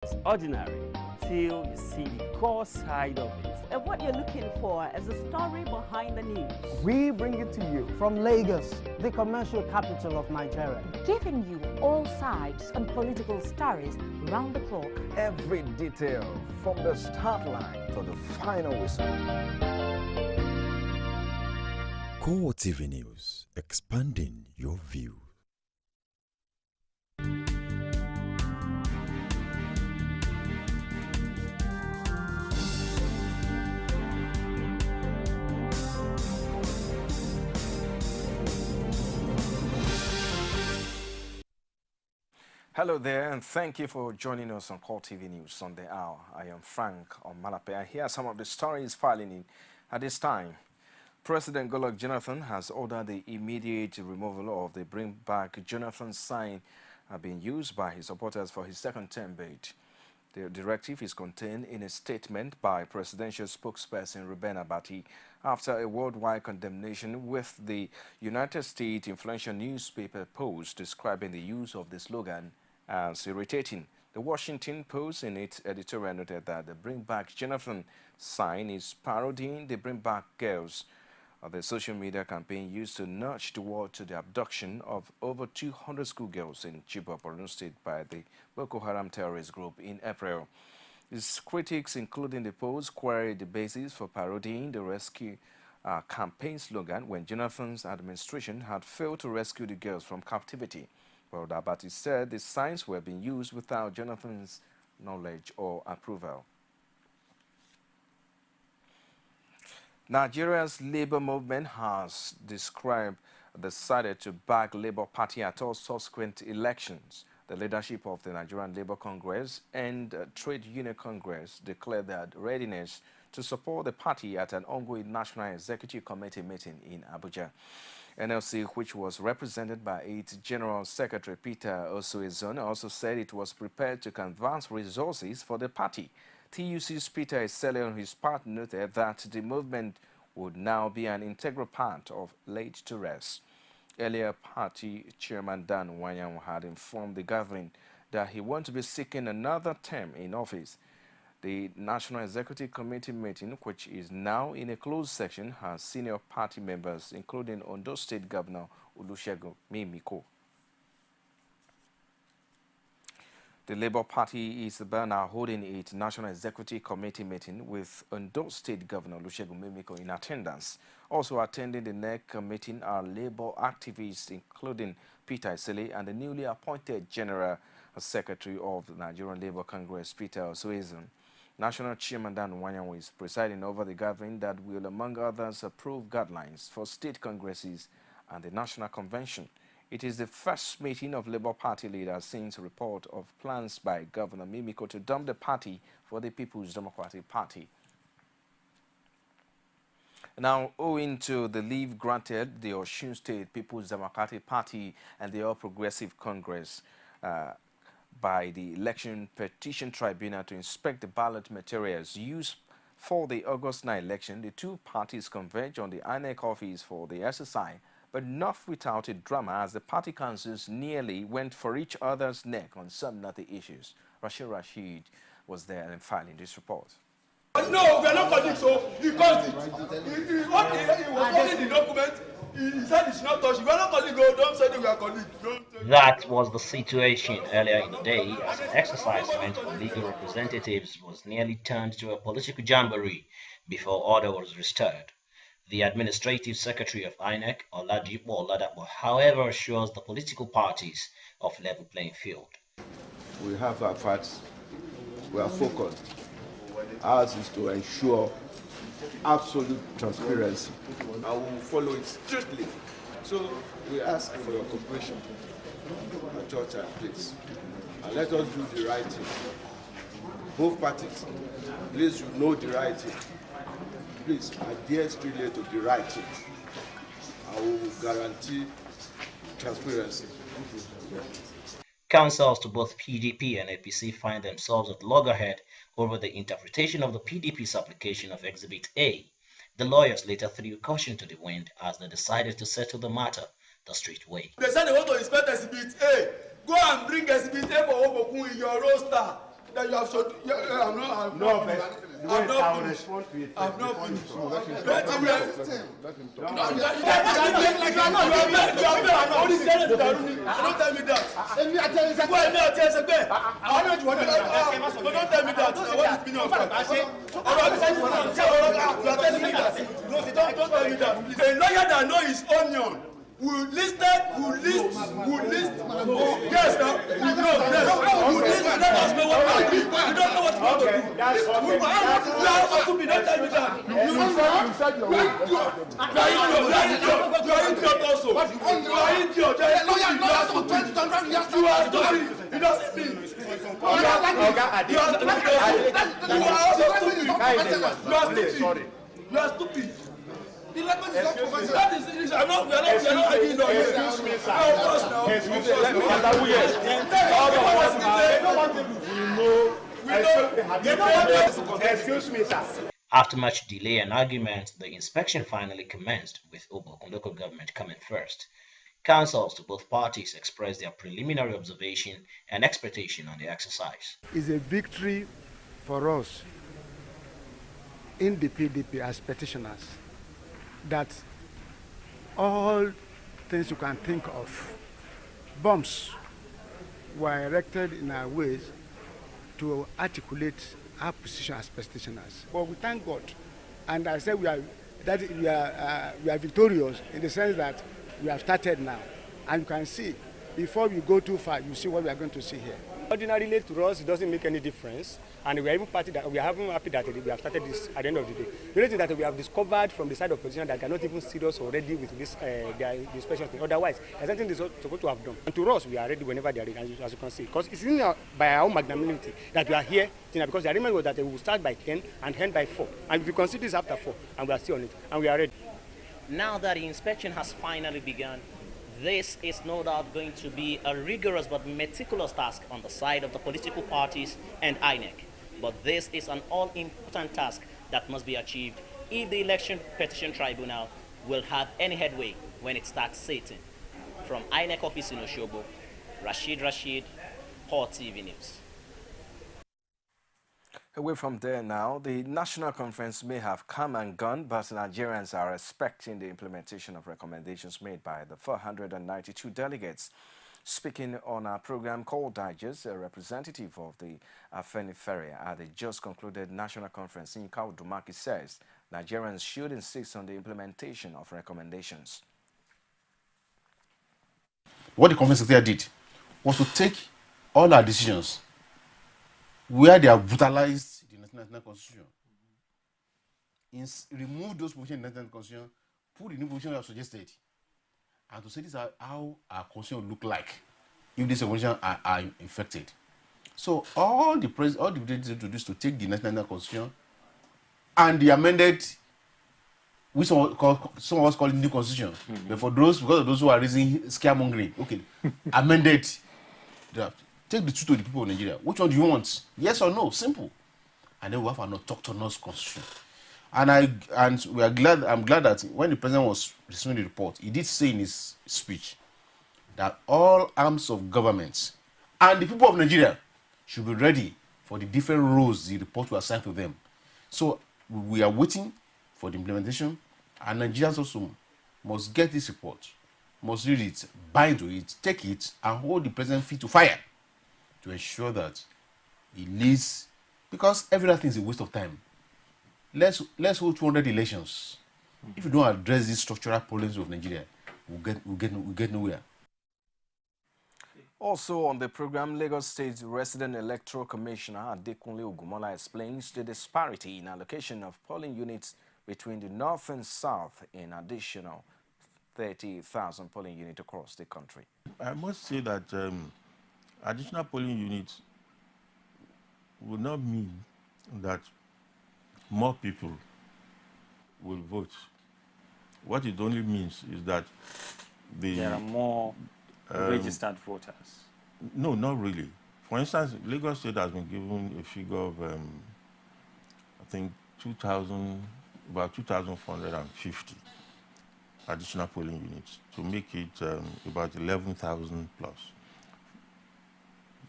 It's ordinary till you see the core side of it. And what you're looking for is the story behind the news. We bring it to you from Lagos, the commercial capital of Nigeria. Giving you all sides and political stories round the clock. Every detail from the start line to the final whistle. CoreTV News, expanding your view. Hello there, and thank you for joining us on CoreTV News on the hour. I am Frank Omalape, and here are some of the stories filing in at this time. President Goodluck Jonathan has ordered the immediate removal of the Bring Back Jonathan sign being used by his supporters for his second term bid. The directive is contained in a statement by presidential spokesperson Ruben Abati after a worldwide condemnation, with the United States influential newspaper Post describing the use of the slogan as irritating. The Washington Post in its editorial noted that the Bring Back Jonathan sign is parodying the Bring Back Girls, the social media campaign used to nudge toward the abduction of over 200 schoolgirls in Chibok, Borno State by the Boko Haram terrorist group in April. Its critics, including the Post, queried the basis for parodying the rescue campaign slogan when Jonathan's administration had failed to rescue the girls from captivity. Well, Abati said the signs were being used without Jonathan's knowledge or approval. Nigeria's labor movement has decided to back Labour Party at all subsequent elections. The leadership of the Nigerian Labour Congress and Trade Union Congress declared their readiness to support the party at an ongoing National Executive Committee meeting in Abuja. NLC, which was represented by its General Secretary Peter Osuezon, also said it was prepared to canvass resources for the party. TUC's Peter Esele on his part noted that the movement would now be an integral part of Laid to Rest. Earlier, party chairman Dan Wanyang had informed the gathering that he wants to be seeking another term in office. The National Executive Committee meeting, which is now in a closed session, has senior party members, including Ondo State Governor Olusegun Mimiko. The Labour Party is now holding its National Executive Committee meeting with Ondo State Governor Olusegun Mimiko in attendance. Also attending the NEC meeting are Labour activists, including Peter Esele and the newly appointed General Secretary of the Nigerian Labour Congress, Peter Osuezon. National Chairman Dan Wanyang is presiding over the gathering that will, among others, approve guidelines for state congresses and the National Convention. It is the first meeting of Labour Party leaders since a report of plans by Governor Mimiko to dump the party for the People's Democratic Party. Now, owing to the leave granted the Osun State People's Democratic Party and the All Progressive Congress by the Election Petition Tribunal to inspect the ballot materials used for the August 9 election, the two parties converged on the INEC office for the exercise, but not without a drama, as the party councils nearly went for each other's neck on some nutty issues. Rashid was there and filing this report. No, we are not calling, so he caused it. He was holding the document. He said it's not touching. We are not calling, go. Don't say that we are calling. That was the situation earlier in the day, as the exercise meant for legal representatives was nearly turned to a political jamboree before order was restored. The administrative secretary of INEC, Oladipo Oladapo, however, assures the political parties of level playing field. We have our facts. We are focused. Ours is to ensure absolute transparency, and we will follow it strictly. So we ask for your cooperation at your time, please. And let us do the right thing. Both parties, please, you know the right thing. Please adhere strictly to the right thing. I will guarantee transparency. Councils to both PDP and APC find themselves at loggerhead over the interpretation of the PDP's application of Exhibit A. The lawyers later threw caution to the wind as they decided to settle the matter the straight way. They said they want to inspect Exhibit A. Go and bring Exhibit A for Obokun in your roster. that you have showed. I'm not. No, but I will respond to it. I'm not finished. Let him Let talk. him Let him talk. Let him talk. Don't tell me that. Don't tell me that. What is meaning of that? You are telling me that. Don't tell me that. A lawyer that knows his onion will list. Yes, now. Yes. Will list. Let us know what to do. You don't know what to do. You are stupid. Don't tell me that. You said your way. You are idiot also. You are idiot. You are stupid. It doesn't mean. You are also stupid. You are stupid. The language is not professional. That is English. We are not arguing on here. Excuse me, sir. Excuse me, sir. After much delay and argument, the inspection finally commenced, with Obokun local government coming first. Councils to both parties expressed their preliminary observation and expectation on the exercise. It's a victory for us in the PDP as petitioners that all things you can think of, bombs, were erected in our ways to articulate our position as petitioners. But we thank God, and I say we are victorious in the sense that we have started now, and you can see before we go too far, you see what we are going to see here. Ordinarily, to us, it doesn't make any difference, and we are even happy that we have started this at the end of the day. The reason that we have discovered from the side of position that they are not even serious already with this the special thing. Otherwise, there's something they're supposed to have done. And to us, we are ready whenever they are ready, as you can see. Because it's in by our own magnanimity that we are here, because the agreement was that we will start by 10 and end by 4. And if you consider this after 4, and we are still on it, and we are ready. Now that the inspection has finally begun, this is no doubt going to be a rigorous but meticulous task on the side of the political parties and INEC. But this is an all-important task that must be achieved if the Election Petition Tribunal will have any headway when it starts sitting. From INEC office in Oshobo, Rashid, CoreTV News. Away from there now, the National Conference may have come and gone, but Nigerians are expecting the implementation of recommendations made by the 492 delegates. Speaking on our program called Digest, a representative of the Afenifere at the just concluded National Conference, Inka Udumaki, says Nigerians should insist on the implementation of recommendations. What the conference secretary did was to take all our decisions where they have brutalized the national constitution, remove those provisions in the national constitution, put the new provisions we have suggested, and to say this is how our constitution look like if these provisions are infected. So all the presidents to do is to take the national constitution and the amended, which some of us call it new constitution, but for because of those who are raising scaremongering, okay, amended draft. Take the truth to the people of Nigeria. Which one do you want? Yes or no? Simple. And then we have an autonomous constitution. And I'm glad that when the president was receiving the report, he did say in his speech that all arms of government and the people of Nigeria should be ready for the different roles the report will assign to them. So we are waiting for the implementation, and Nigerians also must get this report, must read it, bind to it, take it, and hold the president feet to fire, to ensure that he leads, because everything is a waste of time. Let's hold 200 elections. If we don't address these structural problems of Nigeria, we'll get nowhere. Also on the program, Lagos State Resident Electoral Commissioner Adekunle Ogumola explains the disparity in allocation of polling units between the north and south in additional 30,000 polling units across the country. I must say that additional polling units would not mean that more people will vote. What it only means is that there are more registered voters. No, not really. For instance, Lagos State has been given a figure of, I think, about 2,450 additional polling units to make it about 11,000 plus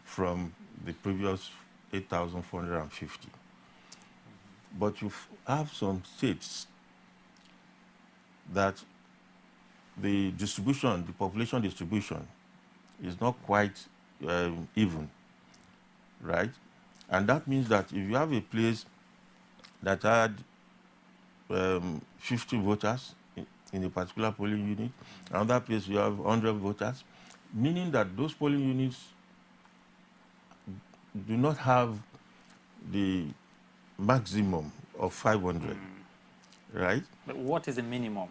from the previous 8,450. But you have some states that the distribution, the population distribution, is not quite even, right? And that means that if you have a place that had 50 voters in a particular polling unit, another place you have 100 voters, meaning that those polling units do not have the maximum of 500, right? But what is the minimum?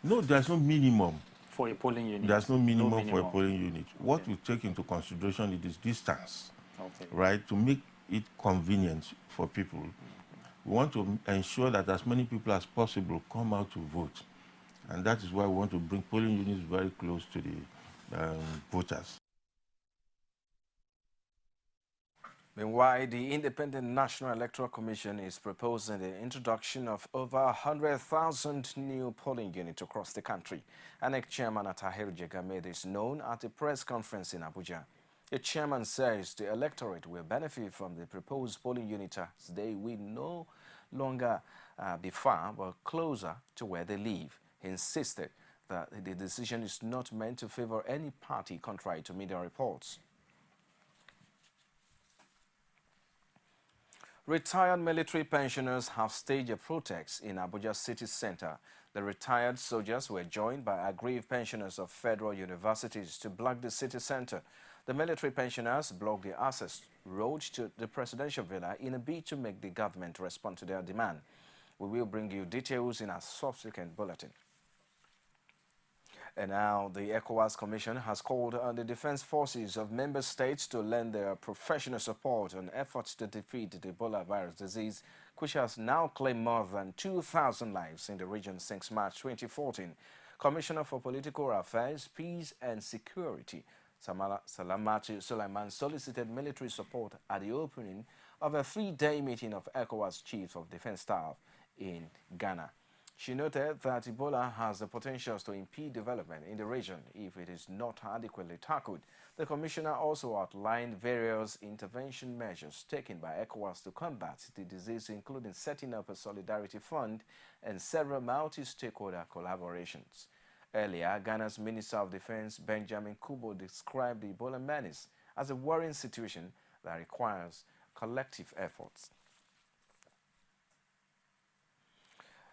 No, there's no minimum. For a polling unit? There's no minimum, No minimum. for a polling unit. Okay. What we take into consideration is distance, okay, right? To make it convenient for people. We want to ensure that as many people as possible come out to vote. And that is why we want to bring polling units very close to the voters. Meanwhile, the Independent National Electoral Commission is proposing the introduction of over 100,000 new polling units across the country. ANEC Chairman Atahiru Jega made this known at a press conference in Abuja. The chairman says the electorate will benefit from the proposed polling units as they will no longer be far but closer to where they live. He insisted that the decision is not meant to favor any party, contrary to media reports. Retired military pensioners have staged a protest in Abuja city center. The retired soldiers were joined by aggrieved pensioners of federal universities to block the city center. The military pensioners blocked the access road to the presidential villa in a bid to make the government respond to their demand. We will bring you details in our subsequent bulletin. And now the ECOWAS Commission has called on the defense forces of member states to lend their professional support on efforts to defeat the Ebola virus disease, which has now claimed more than 2,000 lives in the region since March 2014. Commissioner for Political Affairs, Peace and Security, Salamatu Sulaiman, solicited military support at the opening of a 3-day meeting of ECOWAS Chiefs of Defense Staff in Ghana. She noted that Ebola has the potential to impede development in the region if it is not adequately tackled. The commissioner also outlined various intervention measures taken by ECOWAS to combat the disease, including setting up a solidarity fund and several multi-stakeholder collaborations. Earlier, Ghana's Minister of Defense, Benjamin Kubo, described the Ebola menace as a worrying situation that requires collective efforts.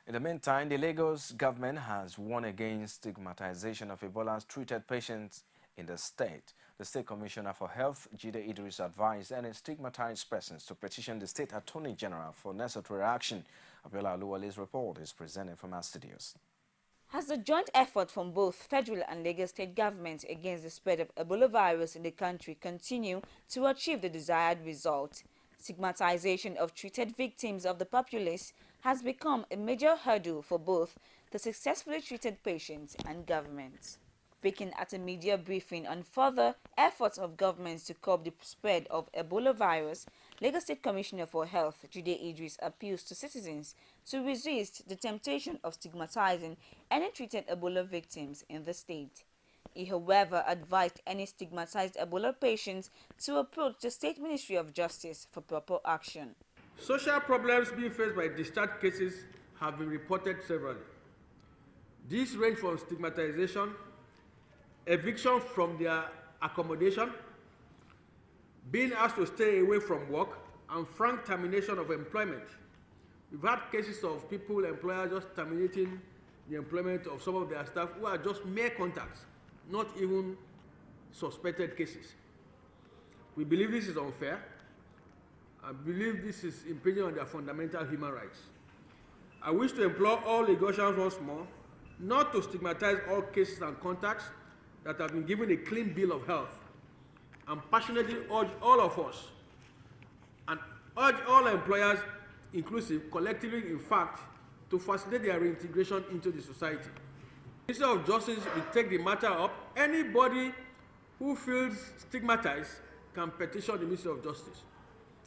In the meantime, the Lagos government has warned against stigmatization of Ebola-treated patients in the state. The State Commissioner for Health, Jide Idris, advised any stigmatized persons to petition the State Attorney General for necessary action. Abiola Aluwale's report is presented from our studios. As the joint effort from both federal and Lagos state governments against the spread of Ebola virus in the country continue to achieve the desired result, stigmatization of treated victims of the populace has become a major hurdle for both the successfully treated patients and governments. Speaking at a media briefing on further efforts of governments to curb the spread of Ebola virus, Lagos State Commissioner for Health, Jide Idris, appeals to citizens to resist the temptation of stigmatizing any treated Ebola victims in the state. He, however, advised any stigmatized Ebola patients to approach the State Ministry of Justice for proper action. Social problems being faced by discharged cases have been reported severally. These range from stigmatization, eviction from their accommodation, being asked to stay away from work, and frank termination of employment. We've had cases of people, employers just terminating the employment of some of their staff who are just mere contacts, not even suspected cases. We believe this is unfair. I believe this is impinging on their fundamental human rights. I wish to implore all Lagosians once more not to stigmatize all cases and contacts that have been given a clean bill of health, and passionately urge all of us and urge all employers, inclusive, collectively, in fact, to facilitate their reintegration into the society. The Ministry of Justice will take the matter up. Anybody who feels stigmatized can petition the Ministry of Justice,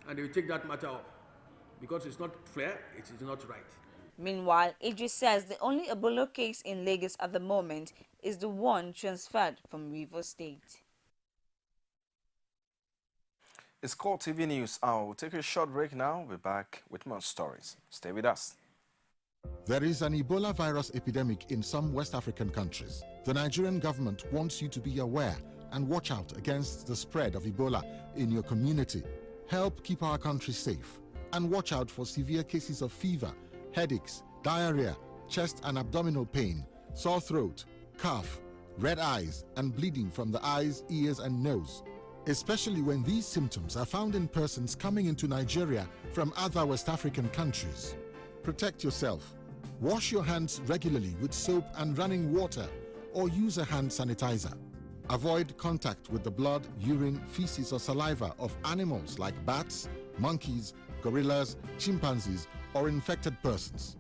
and they will take that matter up, because it's not fair, it is not right. Meanwhile, Idris says the only Ebola case in Lagos at the moment is the one transferred from Rivers State. It's CoreTV News Hour. We'll take a short break now. We'll be back with more stories. Stay with us. There is an Ebola virus epidemic in some West African countries. The Nigerian government wants you to be aware and watch out against the spread of Ebola in your community. Help keep our country safe and watch out for severe cases of fever, headaches, diarrhea, chest and abdominal pain, sore throat, cough, red eyes, and bleeding from the eyes, ears, and nose, especially when these symptoms are found in persons coming into Nigeria from other West African countries. Protect yourself. Wash your hands regularly with soap and running water, or use a hand sanitizer. Avoid contact with the blood, urine, feces, or saliva of animals like bats, monkeys, gorillas, chimpanzees, or infected persons.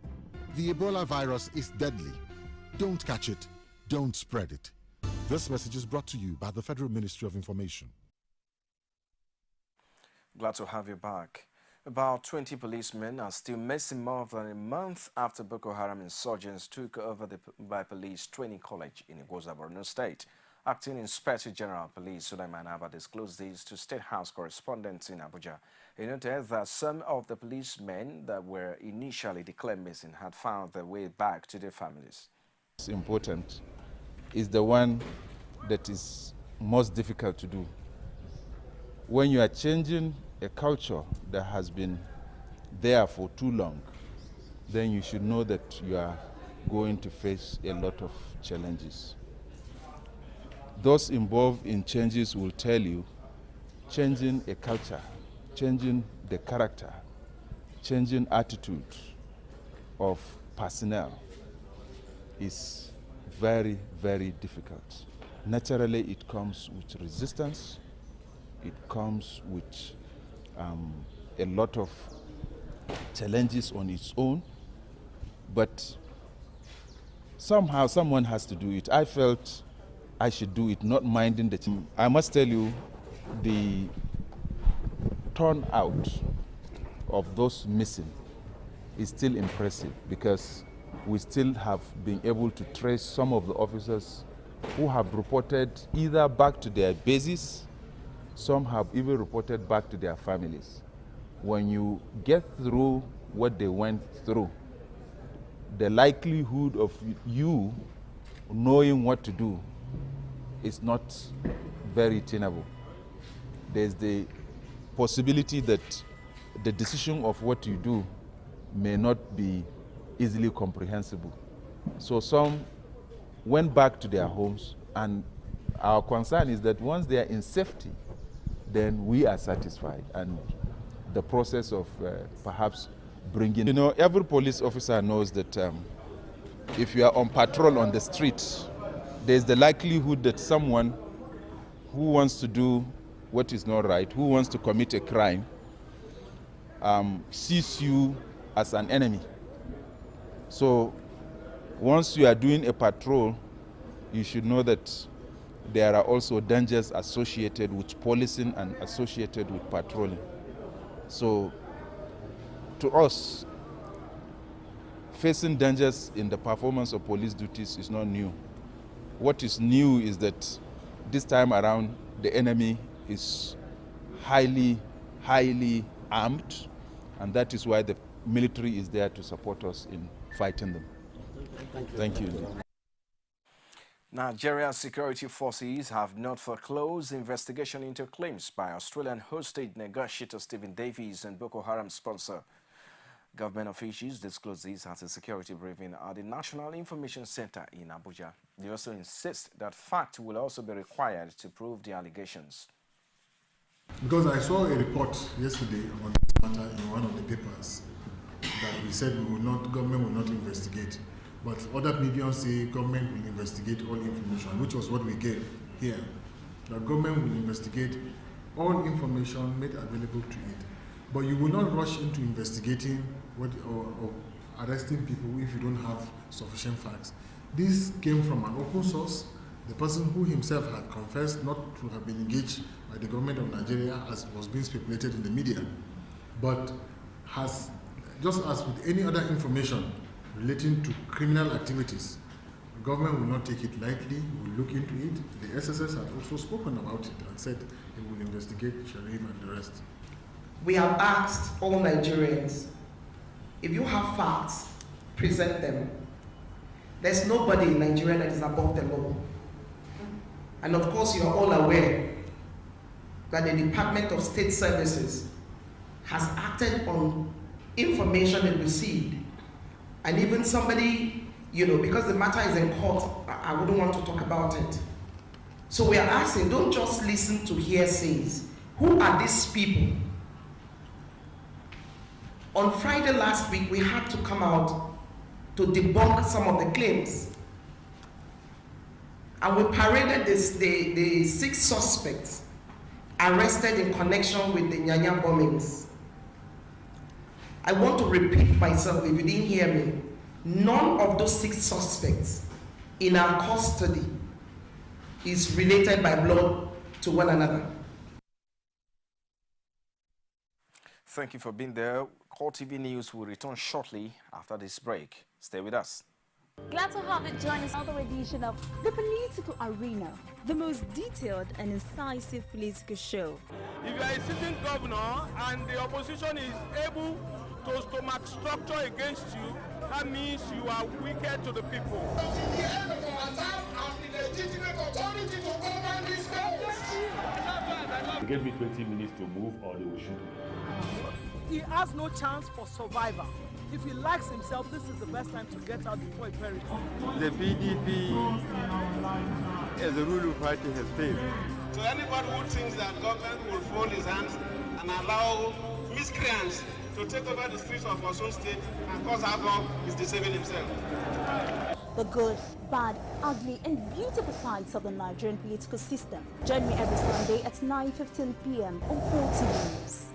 The Ebola virus is deadly. Don't catch it. Don't spread it. This message is brought to you by the Federal Ministry of Information. Glad to have you back. About 20 policemen are still missing more than a month after Boko Haram insurgents took over the Mumbai Police Training College in Igboza, Borno State. Acting Inspector General Police Sulaiman Abba disclosed this to State House correspondents in Abuja. He noted that some of the policemen that were initially declared missing had found their way back to their families. It's important is the one that is most difficult to do. When you are changing a culture that has been there for too long, then you should know that you are going to face a lot of challenges. Those involved in changes will tell you changing a culture, changing the character, changing attitude of personnel is very, very difficult. Naturally, it comes with resistance. It comes with a lot of challenges on its own, but somehow someone has to do it. I felt I should do it, not minding the team. I must tell you, the turnout of those missing is still impressive because we still have been able to trace some of the officers who have reported either back to their bases. Some have even reported back to their families. When you get through what they went through, the likelihood of you knowing what to do is not very tenable. There's the possibility that the decision of what you do may not be easily comprehensible. So some went back to their homes, and our concern is that once they are in safety, then we are satisfied, and the process of perhaps bringing... You know, every police officer knows that if you are on patrol on the street, there's the likelihood that someone who wants to do what is not right, who wants to commit a crime, sees you as an enemy. So once you are doing a patrol, you should know that there are also dangers associated with policing and associated with patrolling. So to us, facing dangers in the performance of police duties is not new. What is new is that this time around, the enemy is highly armed, and that is why the military is there to support us in fighting them. Thank you. Nigeria's security forces have not foreclosed investigation into claims by Australian host state negotiator Stephen Davies and Boko Haram sponsor. Government officials disclosed this at a security briefing at the National Information Center in Abuja. They also insist that facts will also be required to prove the allegations. Because I saw a report yesterday on this matter in one of the papers that we said government will not investigate. But other media say government will investigate all information, which was what we gave here. The government will investigate all information made available to it. But you will not rush into investigating or arresting people if you don't have sufficient facts. This came from an open source. The person who himself had confessed not to have been engaged by the government of Nigeria, as was being speculated in the media, but has, just as with any other information relating to criminal activities, Government will not take it lightly, will look into it. The SSS had also spoken about it and said it will investigate Sharif and the rest. We have asked all Nigerians, if you have facts, present them. There's nobody in Nigeria that is above the law. And of course, you are all aware that the Department of State Services has acted on information it received. And even somebody, because the matter is in court, I wouldn't want to talk about it. So we are asking, don't just listen to hearsays. Who are these people? On Friday last week, we had to come out to debunk some of the claims. And we paraded the 6 suspects arrested in connection with the Nyanya bombings. I want to repeat myself if you didn't hear me. None of those 6 suspects in our custody is related by blood to one another. Thank you for being there. CoreTV News will return shortly after this break. Stay with us. Glad to have you join us on another edition of The Political Arena, the most detailed and incisive political show. If you are a sitting governor and the opposition is able to stomach structure against you, that means you are wicked to the people. They gave me 20 minutes to move or they will shoot me. He has no chance for survival. If he likes himself, this is the best time to get out before he perishes. The PDP as a ruling party has failed. So anybody who thinks that government will fold his hands and allow miscreants to take over the streets of our own state and cause havoc is deceiving himself. The good, bad, ugly, and beautiful sides of the Nigerian political system. Join me every Sunday at 9:15 p.m. on CoreTV News.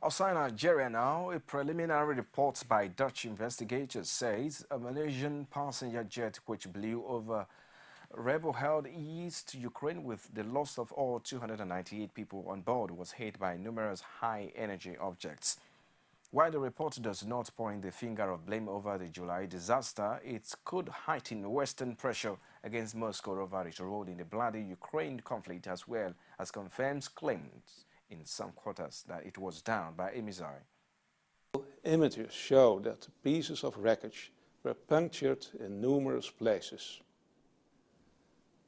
Outside Nigeria now, a preliminary report by Dutch investigators says a Malaysian passenger jet which blew over rebel-held East Ukraine with the loss of all 298 people on board was hit by numerous high-energy objects. While the report does not point the finger of blame over the July disaster, it could heighten Western pressure against Moscow over its role in the bloody Ukraine conflict, as well as confirms claims in some quarters that it was downed by emissary. Images show that pieces of wreckage were punctured in numerous places.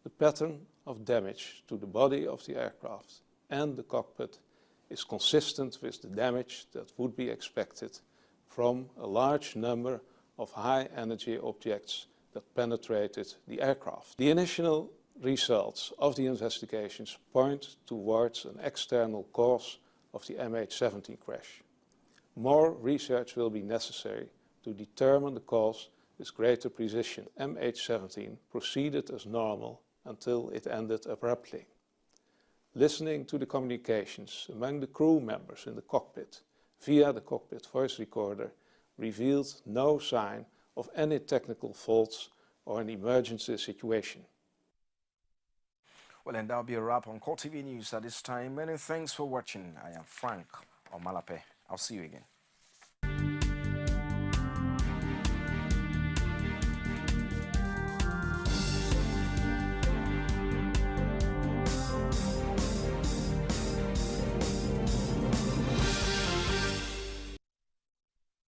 The pattern of damage to the body of the aircraft and the cockpit is consistent with the damage that would be expected from a large number of high-energy objects that penetrated the aircraft. The initial results of the investigations point towards an external cause of the MH17 crash. More research will be necessary to determine the cause with greater precision. MH17 proceeded as normal until it ended abruptly. Listening to the communications among the crew members in the cockpit via the cockpit voice recorder revealed no sign of any technical faults or an emergency situation. Well, and that'll be a wrap on CoreTV News at this time. Many thanks for watching. I am Frank Omalape. I'll see you again.